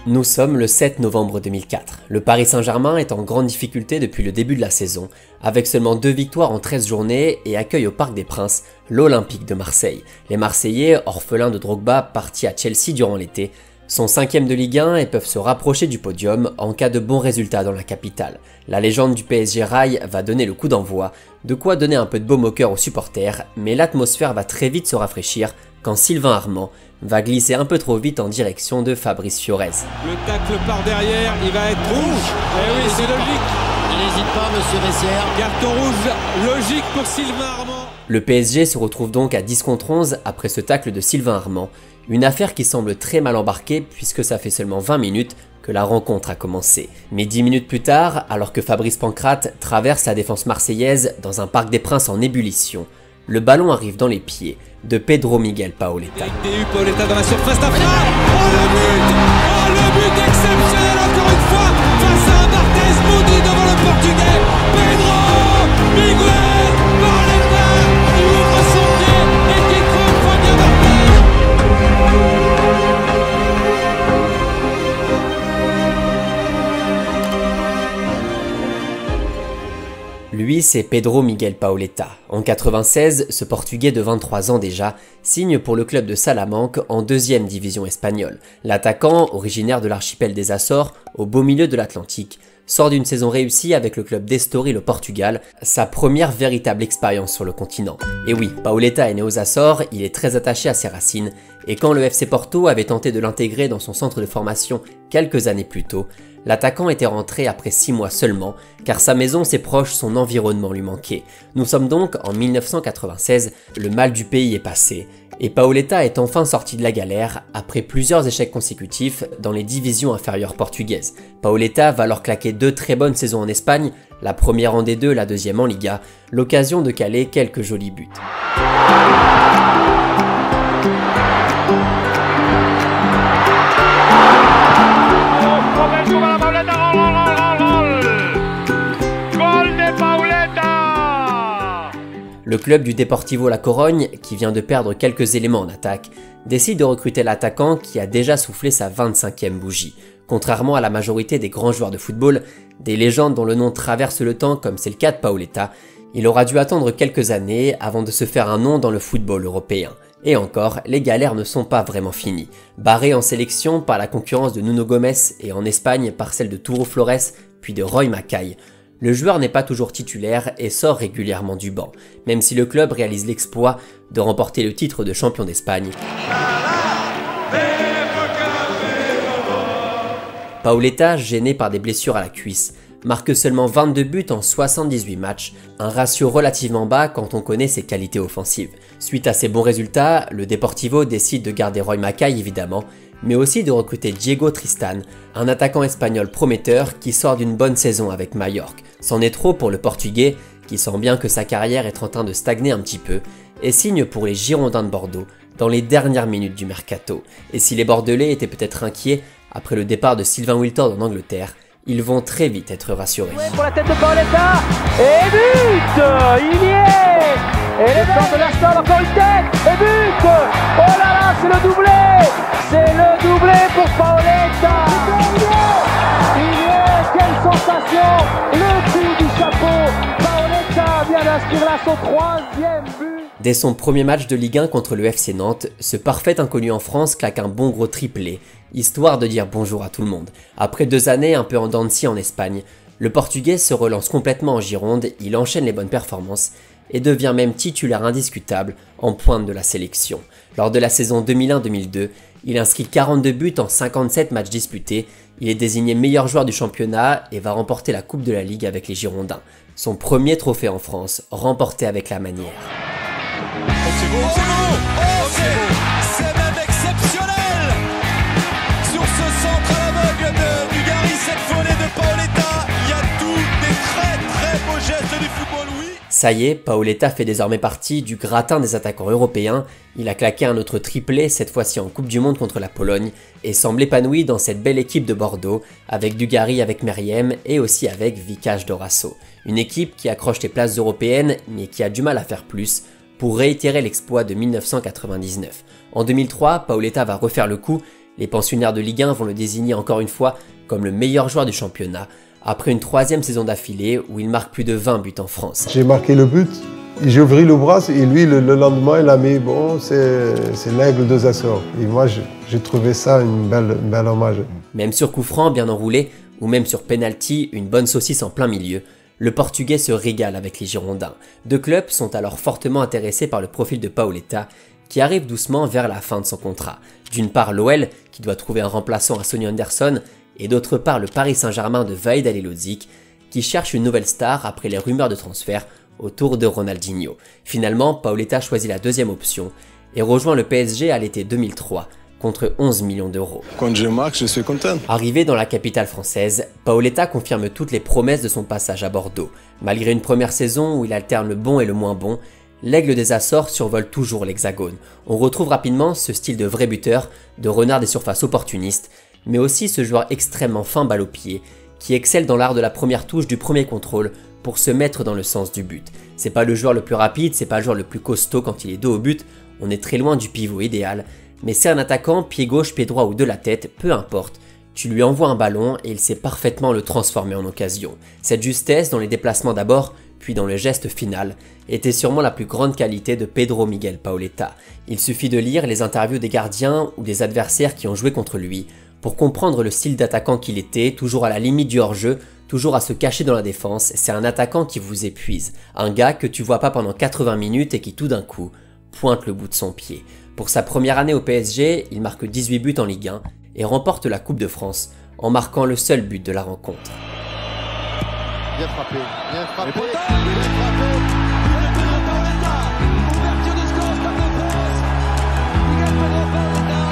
Nous sommes le 7 novembre 2004. Le Paris Saint-Germain est en grande difficulté depuis le début de la saison, avec seulement 2 victoires en 13 journées et accueille au Parc des Princes l'Olympique de Marseille. Les Marseillais, orphelins de Drogba partis à Chelsea durant l'été, sont 5e de Ligue 1 et peuvent se rapprocher du podium en cas de bons résultats dans la capitale. La légende du PSG Rail va donner le coup d'envoi, de quoi donner un peu de baume au cœur aux supporters, mais l'atmosphère va très vite se rafraîchir quand Sylvain Armand va glisser un peu trop vite en direction de Fabrice Fiorez. Le tacle par derrière, il va être rouge. Eh oui, c'est logique. Il n'hésite pas, monsieur Vessière. Carton rouge, logique pour Sylvain Armand. Le PSG se retrouve donc à 10 contre 11 après ce tacle de Sylvain Armand. Une affaire qui semble très mal embarquée puisque ça fait seulement 20 minutes que la rencontre a commencé. Mais 10 minutes plus tard, alors que Fabrice Pancrate traverse la défense marseillaise dans un Parc des Princes en ébullition, le ballon arrive dans les pieds de Pedro Miguel Paoletta. Paoletta dans la surface d'affaire. Oh le but exceptionnel encore une fois face à un Barthez maudit devant le Portugais. Pedro Miguel Paoletta qui ouvre son pied et qui trouve Fabien Barthez. Lui, c'est Pedro Miguel Paoletta. En 96, ce Portugais de 23 ans déjà signe pour le club de Salamanque en 2e division espagnole. L'attaquant, originaire de l'archipel des Açores, au beau milieu de l'Atlantique, sort d'une saison réussie avec le club d'Estoril au Portugal, sa première véritable expérience sur le continent. Et oui, Paoletta est né aux Açores, il est très attaché à ses racines, et quand le FC Porto avait tenté de l'intégrer dans son centre de formation quelques années plus tôt, l'attaquant était rentré après 6 mois seulement, car sa maison, ses proches, son environnement lui manquaient. Nous sommes donc en 1996, le mal du pays est passé, et Paoletta est enfin sorti de la galère après plusieurs échecs consécutifs dans les divisions inférieures portugaises. Paoletta va alors claquer 2 très bonnes saisons en Espagne, la première en D2, la deuxième en Liga, l'occasion de caler quelques jolis buts. Le club du Deportivo La Corogne, qui vient de perdre quelques éléments en attaque, décide de recruter l'attaquant qui a déjà soufflé sa 25e bougie. Contrairement à la majorité des grands joueurs de football, des légendes dont le nom traverse le temps comme c'est le cas de Paoletta, il aura dû attendre quelques années avant de se faire un nom dans le football européen. Et encore, les galères ne sont pas vraiment finies. Barré en sélection par la concurrence de Nuno Gomes et en Espagne par celle de Turo Flores, puis de Roy Mackay, le joueur n'est pas toujours titulaire et sort régulièrement du banc, même si le club réalise l'exploit de remporter le titre de champion d'Espagne. Paoletta, gêné par des blessures à la cuisse, marque seulement 22 buts en 78 matchs, un ratio relativement bas quand on connaît ses qualités offensives. Suite à ces bons résultats, le Deportivo décide de garder Roy Mackay évidemment, mais aussi de recruter Diego Tristan, un attaquant espagnol prometteur qui sort d'une bonne saison avec Majorque. C'en est trop pour le Portugais, qui sent bien que sa carrière est en train de stagner un petit peu, et signe pour les Girondins de Bordeaux dans les dernières minutes du mercato. Et si les Bordelais étaient peut-être inquiets après le départ de Sylvain Wiltord en Angleterre, ils vont très vite être rassurés. Pour la tête de Paoletta, et but, il y est, et le sort de la salle, encore une tête, et but, oh là là, c'est le doublé pour Paoletta, il y est, quelle sensation, le coup du chapeau, Paoletta vient d'inscrire là son 3e but. Dès son premier match de Ligue 1 contre le FC Nantes, ce parfait inconnu en France claque un bon gros triplé, histoire de dire bonjour à tout le monde. Après 2 années un peu en dents de scie en Espagne, le Portugais se relance complètement en Gironde, il enchaîne les bonnes performances et devient même titulaire indiscutable en pointe de la sélection. Lors de la saison 2001-2002, il inscrit 42 buts en 57 matchs disputés, il est désigné meilleur joueur du championnat et va remporter la Coupe de la Ligue avec les Girondins. Son premier trophée en France, remporté avec la manière. C'est beau, c'est beau, c'est même exceptionnel. Sur ce centre à l'aveugle de Dugarry, cette volée de Paoletta, il y a tous des très beaux gestes du football, oui. Ça y est, Paoletta fait désormais partie du gratin des attaquants européens, il a claqué un autre triplé, cette fois-ci en Coupe du Monde contre la Pologne, et semble épanoui dans cette belle équipe de Bordeaux, avec Dugarry, avec Meriem et aussi avec Vicage Dorasso. Une équipe qui accroche les places européennes, mais qui a du mal à faire plus, pour réitérer l'exploit de 1999. En 2003, Paoletta va refaire le coup Les pensionnaires de Ligue 1 vont le désigner encore une fois comme le meilleur joueur du championnat, après une 3e saison d'affilée où il marque plus de 20 buts en France. J'ai marqué le but, j'ai ouvert le bras et lui le lendemain il a mis bon c'est l'aigle des Açores. Et moi j'ai trouvé ça une belle hommage. Même sur coup franc bien enroulé ou même sur penalty, une bonne saucisse en plein milieu, le Portugais se régale avec les Girondins. Deux clubs sont alors fortement intéressés par le profil de Paoletta qui arrive doucement vers la fin de son contrat. D'une part l'OL qui doit trouver un remplaçant à Sonny Anderson et d'autre part le Paris Saint-Germain de Vahid Halilhodžić qui cherche une nouvelle star après les rumeurs de transfert autour de Ronaldinho. Finalement, Paoletta choisit la deuxième option et rejoint le PSG à l'été 2003 contre 11 millions d'euros. Quand je marque, je suis content. Arrivé dans la capitale française, Paoletta confirme toutes les promesses de son passage à Bordeaux. Malgré une première saison où il alterne le bon et le moins bon, l'aigle des Açores survole toujours l'hexagone. On retrouve rapidement ce style de vrai buteur, de renard des surfaces opportunistes, mais aussi ce joueur extrêmement fin balle au pied, qui excelle dans l'art de la première touche du premier contrôle pour se mettre dans le sens du but. C'est pas le joueur le plus rapide, c'est pas le joueur le plus costaud quand il est dos au but, on est très loin du pivot idéal, mais c'est un attaquant, pied gauche, pied droit ou de la tête, peu importe. Tu lui envoies un ballon et il sait parfaitement le transformer en occasion. Cette justesse dans les déplacements d'abord, puis dans le geste final, était sûrement la plus grande qualité de Pedro Miguel Paoletta. Il suffit de lire les interviews des gardiens ou des adversaires qui ont joué contre lui pour comprendre le style d'attaquant qu'il était, toujours à la limite du hors-jeu, toujours à se cacher dans la défense. C'est un attaquant qui vous épuise, un gars que tu vois pas pendant 80 minutes et qui tout d'un coup pointe le bout de son pied. Pour sa première année au PSG, il marque 18 buts en Ligue 1 et remporte la Coupe de France en marquant le seul but de la rencontre. Bien frappé, bien frappé. Ouverture du score, Stade de France. Miguel Pedro Paoletta,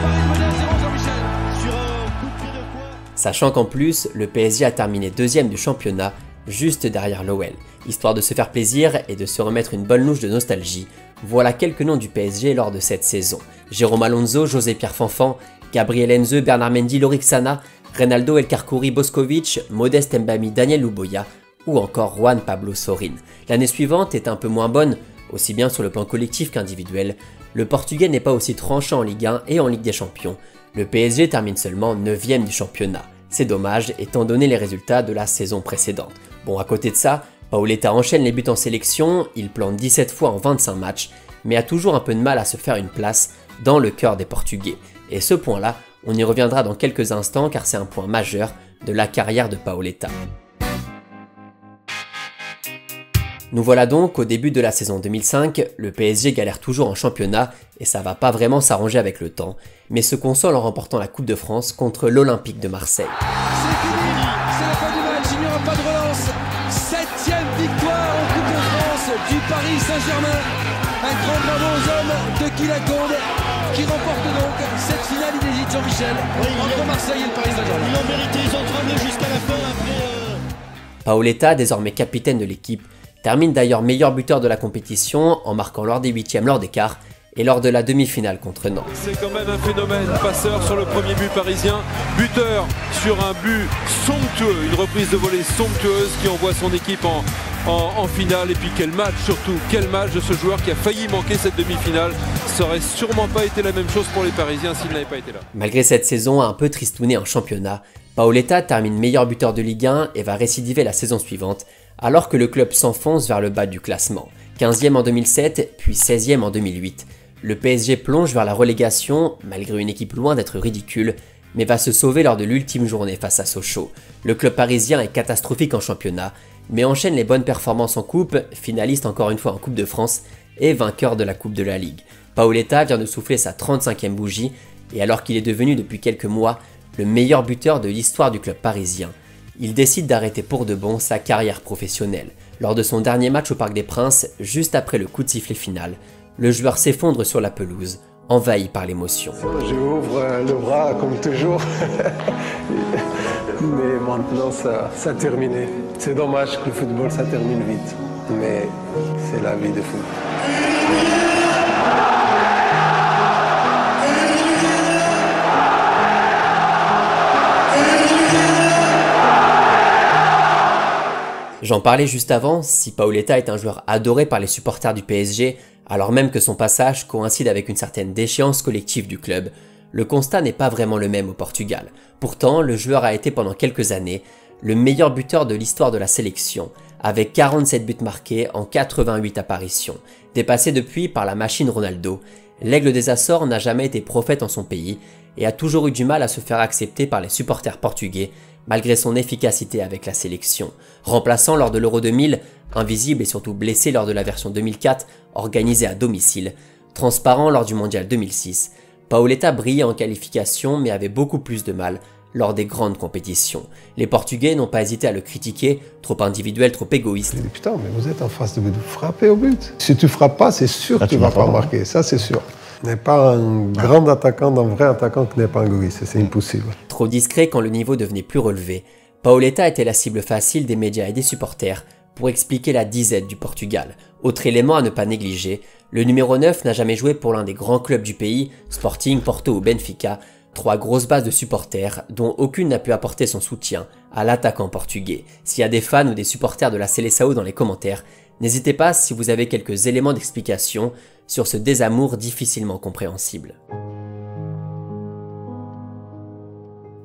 Paris menait à 0 Jean-Michel. Sur un coup de pied de coin. Sachant qu'en plus, le PSG a terminé deuxième du championnat, juste derrière l'OL. Histoire de se faire plaisir et de se remettre une bonne louche de nostalgie, voilà quelques noms du PSG lors de cette saison. Jérôme Alonso, José-Pierre Fanfan, Gabriel Heinze, Bernard Mendy, Lorik Sana, Reynaldo El Karkouri Boskovic, Modeste Mbami, Daniel Luboya ou encore Juan Pablo Sorin. L'année suivante est un peu moins bonne, aussi bien sur le plan collectif qu'individuel. Le Portugais n'est pas aussi tranchant en Ligue 1 et en Ligue des Champions. Le PSG termine seulement 9e du championnat. C'est dommage étant donné les résultats de la saison précédente. Bon, à côté de ça, Paoletta enchaîne les buts en sélection, il plante 17 fois en 25 matchs, mais a toujours un peu de mal à se faire une place dans le cœur des Portugais. Et ce point-là, on y reviendra dans quelques instants car c'est un point majeur de la carrière de Paoletta. Nous voilà donc au début de la saison 2005, le PSG galère toujours en championnat et ça va pas vraiment s'arranger avec le temps, mais se console en remportant la Coupe de France contre l'Olympique de Marseille. C'est fini, c'est la fin du match, il n'y aura pas de relance. 7e victoire en Coupe de France du Paris Saint-Germain. Un grand bravo aux hommes de Kilakonde qui remportent donc cette finale inédite, Jean-Michel, entre Marseille et le Paris Saint-Germain. Ils l'ont mérité, ils ont tremblé jusqu'à la fin après. Paoletta, désormais capitaine de l'équipe, termine d'ailleurs meilleur buteur de la compétition en marquant lors des huitièmes, lors des quarts et lors de la demi-finale contre Nantes. C'est quand même un phénomène, passeur sur le premier but parisien, buteur sur un but somptueux, une reprise de volée somptueuse qui envoie son équipe en finale. Et puis quel match surtout, quel match de ce joueur qui a failli manquer cette demi-finale. Ça aurait sûrement pas été la même chose pour les Parisiens s'il n'avait pas été là. Malgré cette saison un peu tristounée en championnat, Paoletta termine meilleur buteur de Ligue 1 et va récidiver la saison suivante, alors que le club s'enfonce vers le bas du classement. 15e en 2007, puis 16e en 2008. Le PSG plonge vers la relégation, malgré une équipe loin d'être ridicule, mais va se sauver lors de l'ultime journée face à Sochaux. Le club parisien est catastrophique en championnat, mais enchaîne les bonnes performances en coupe, finaliste encore une fois en Coupe de France et vainqueur de la Coupe de la Ligue. Paoletta vient de souffler sa 35e bougie, et alors qu'il est devenu depuis quelques mois le meilleur buteur de l'histoire du club parisien, il décide d'arrêter pour de bon sa carrière professionnelle. Lors de son dernier match au Parc des Princes, juste après le coup de sifflet final, le joueur s'effondre sur la pelouse, envahi par l'émotion. J'ouvre le bras comme toujours, mais maintenant ça a terminé. C'est dommage que le football ça termine vite, mais c'est la vie de foot. J'en parlais juste avant, si Paoletta est un joueur adoré par les supporters du PSG, alors même que son passage coïncide avec une certaine déchéance collective du club, le constat n'est pas vraiment le même au Portugal. Pourtant, le joueur a été pendant quelques années le meilleur buteur de l'histoire de la sélection, avec 47 buts marqués en 88 apparitions. Dépassé depuis par la machine Ronaldo, l'Aigle des Açores n'a jamais été prophète en son pays et a toujours eu du mal à se faire accepter par les supporters portugais, malgré son efficacité avec la sélection. Remplaçant lors de l'Euro 2000, invisible et surtout blessé lors de la version 2004, organisée à domicile, transparent lors du Mondial 2006, Paoletta brillait en qualification mais avait beaucoup plus de mal lors des grandes compétitions. Les Portugais n'ont pas hésité à le critiquer, trop individuel, trop égoïste. Putain, mais vous êtes en face de vous frapper au but. Si tu frappes pas, c'est sûr que tu vas pas marquer, ça c'est sûr. N'est pas un grand attaquant, un vrai attaquant qui n'est pas un égoïste, c'est impossible. Trop discret quand le niveau devenait plus relevé, Paoletta était la cible facile des médias et des supporters pour expliquer la disette du Portugal. Autre élément à ne pas négliger, le numéro 9 n'a jamais joué pour l'un des grands clubs du pays, Sporting, Porto ou Benfica, 3 grosses bases de supporters dont aucune n'a pu apporter son soutien à l'attaquant portugais. S'il y a des fans ou des supporters de la Seleção dans les commentaires, n'hésitez pas si vous avez quelques éléments d'explication sur ce désamour difficilement compréhensible.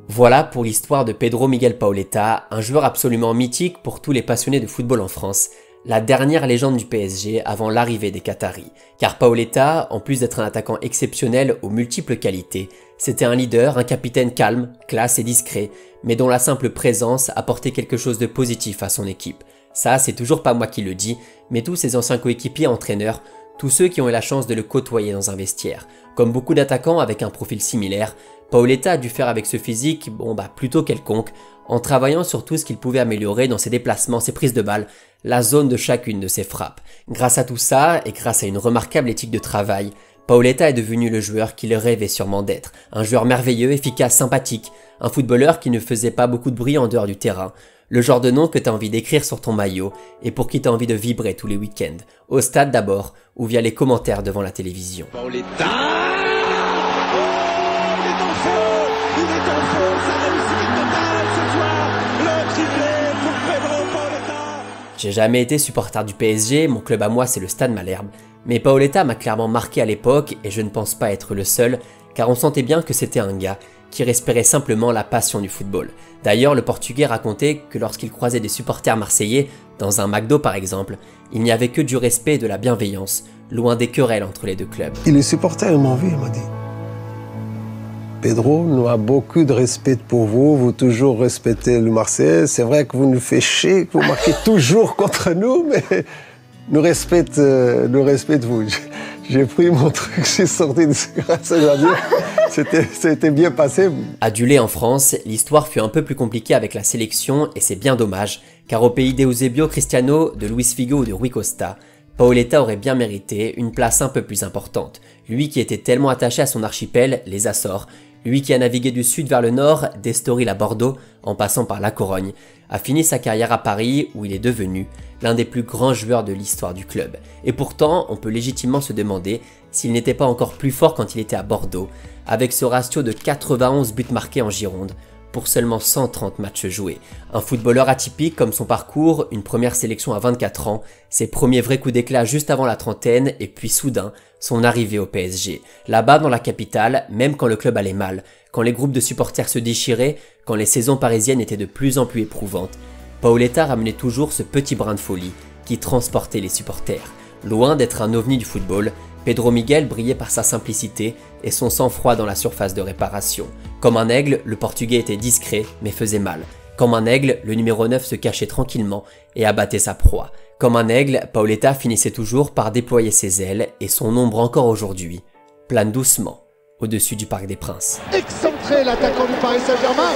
Voilà pour l'histoire de Pedro Miguel Paoletta, un joueur absolument mythique pour tous les passionnés de football en France, la dernière légende du PSG avant l'arrivée des Qataris. Car Paoletta, en plus d'être un attaquant exceptionnel aux multiples qualités, c'était un leader, un capitaine calme, classe et discret, mais dont la simple présence apportait quelque chose de positif à son équipe. Ça, c'est toujours pas moi qui le dis, mais tous ses anciens coéquipiers entraîneurs, tous ceux qui ont eu la chance de le côtoyer dans un vestiaire. Comme beaucoup d'attaquants avec un profil similaire, Paoletta a dû faire avec ce physique, plutôt quelconque, en travaillant sur tout ce qu'il pouvait améliorer dans ses déplacements, ses prises de balles, la zone de chacune de ses frappes. Grâce à tout ça, et grâce à une remarquable éthique de travail, Paoletta est devenu le joueur qu'il rêvait sûrement d'être. Un joueur merveilleux, efficace, sympathique, un footballeur qui ne faisait pas beaucoup de bruit en dehors du terrain, le genre de nom que t'as envie d'écrire sur ton maillot et pour qui t'as envie de vibrer tous les week-ends. Au stade d'abord, ou via les commentaires devant la télévision. Paoletta, il est en feu, sa réussite totale ce soir, le triplé pour Pedro Paoletta. J'ai jamais été supporter du PSG, mon club à moi c'est le Stade Malherbe, mais Paoletta m'a clairement marqué à l'époque et je ne pense pas être le seul, car on sentait bien que c'était un gars qui respirait simplement la passion du football. D'ailleurs, le Portugais racontait que lorsqu'il croisait des supporters marseillais, dans un McDo par exemple, il n'y avait que du respect et de la bienveillance, loin des querelles entre les deux clubs. Et les supporters m'ont vu, il m'a dit « Pedro, nous avons beaucoup de respect pour vous, vous toujours respectez le Marseille, c'est vrai que vous nous faites chier, que vous marquez toujours contre nous, mais nous respectez vous. » J'ai pris mon truc, j'ai sorti de ce grâce à Dieu. C'était bien passé. Adulé en France, l'histoire fut un peu plus compliquée avec la sélection et c'est bien dommage, car au pays d'Eusebio Cristiano, de Luis Figo ou de Rui Costa, Paoletta aurait bien mérité une place un peu plus importante. Lui qui était tellement attaché à son archipel, les Açores, lui qui a navigué du sud vers le nord, d'Estoril à Bordeaux, en passant par La Corogne, a fini sa carrière à Paris où il est devenu l'un des plus grands joueurs de l'histoire du club. Et pourtant, on peut légitimement se demander s'il n'était pas encore plus fort quand il était à Bordeaux, avec ce ratio de 91 buts marqués en Gironde, pour seulement 130 matchs joués. Un footballeur atypique comme son parcours, une première sélection à 24 ans, ses premiers vrais coups d'éclat juste avant la trentaine et puis soudain, son arrivée au PSG. Là-bas dans la capitale, même quand le club allait mal, quand les groupes de supporters se déchiraient, quand les saisons parisiennes étaient de plus en plus éprouvantes, Paoletta ramenait toujours ce petit brin de folie qui transportait les supporters. Loin d'être un ovni du football, Pedro Miguel brillait par sa simplicité et son sang-froid dans la surface de réparation. Comme un aigle, le Portugais était discret mais faisait mal. Comme un aigle, le numéro 9 se cachait tranquillement et abattait sa proie. Comme un aigle, Paoletta finissait toujours par déployer ses ailes et son ombre encore aujourd'hui plane doucement au-dessus du Parc des Princes. Excentré l'attaquant du Paris Saint-Germain.